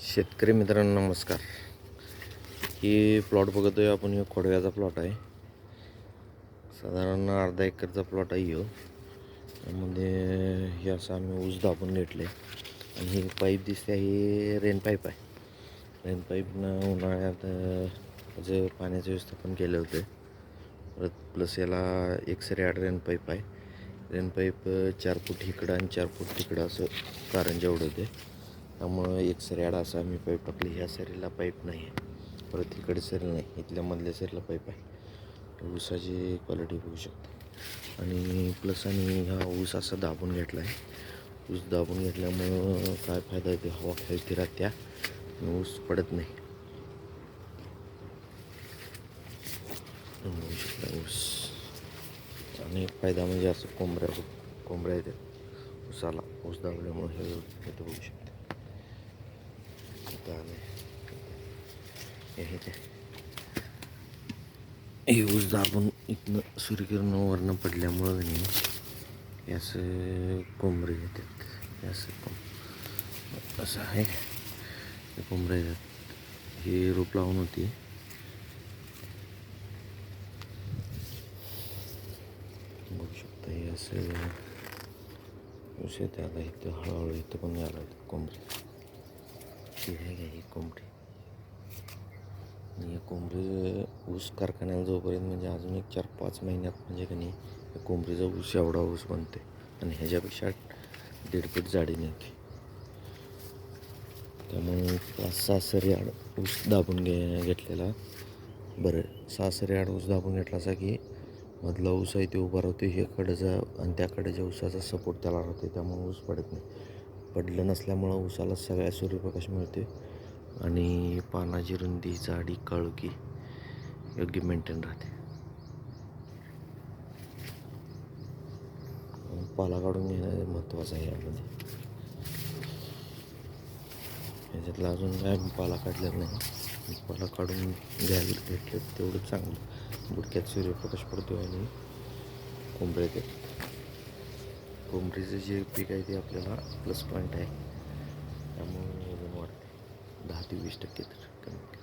शेतकरी मित्रांनो नमस्कार. ही प्लॉट बघतोय आपण, हे खोडव्याचा प्लॉट आहे. साधारण अर्धा एकरचा प्लॉट आहे ह्यो. त्यामध्ये हे असं आम्ही ऊस दाबून घेतले आणि ही पाईप दिसते, ही रेन पाईप आहे. रेन पाईपनं उन्हाळ्यात त्याचं पाण्याचं व्यवस्थापन केलं होतं. परत प्लस याला एक सरी रेन पाईप आहे. रेन पाईप 4 फूट इकडं आणि 4 फूट तिकडं असं कारंजा उडवते. त्यामुळं एक सरी असं आम्ही पाईप टाकली. ह्या सरीला पाईप नाही आहे, परत इकडे सरी नाही, इथल्या मधल्या सरीला पाईप आहे. ऊसाची क्वालिटी बघू शकता. आणि प्लस आणि हा ऊस असा दाबून घेतला आहे. ऊस दाबून घेतल्यामुळं काय फायदा आहे, हवा खेळती राहत्या आणि ऊस पडत नाही. बघू शकता ऊस. आणि फायदा म्हणजे असं कोंबड्या येतात ऊसाला. ऊस दाबल्यामुळे हे इथं बघू शकता. हे ऊस दाबून इथनं सूर्यकिरण वरनं पडल्यामुळं नाही असं कोंबडे येतात. हे असं आहे, हे कोंबड्या येतात. हे रोप लावून होती. बघू शकता हे असं ऊस येते. आता इथं हळूहळू इथं पण यायला होतं कोंबडी. ही आहे का ही कोंबडी. आणि कोंबडी ऊस कारखान्याला जोपर्यंत म्हणजे अजून एक 4-5 महिन्यात म्हणजे की नाही कोंबडीचा ऊस एवढा ऊस बनते आणि ह्याच्यापेक्षा 1.5 फूट जाडी निघते. त्यामुळे 5-6 सरी आड ऊस दाबून घेतलेला बरं. 6 सरी आड ऊस दाबून घेतला असा की मधला ऊस आहे ते उभा राहतो, हे कडेचा आणि त्या कडेच्या ऊसाचा सपोर्ट त्याला राहतो. त्यामुळे ऊस पडत नाही. पडलं नसल्यामुळं ऊसाला सगळ्या सूर्यप्रकाश मिळते आणि पानाची रुंदी, जाडी, काळोखी योग्य मेंटेन राहते. पाला काढून घेणं महत्त्वाचं आहे यामध्ये. ह्याच्यातला अजून काय पाला काढलेला नाही. पाला काढून घ्यायला भेटलं तेवढं चांगलं. बुडक्यात सूर्यप्रकाश पडतो आणि कोंबड्या येतात. कोंबडीचं जे पीक आहे ते आपल्याला प्लस पॉईंट आहे. त्यामुळे वजन वाढते 10 ते 20% तर कमी.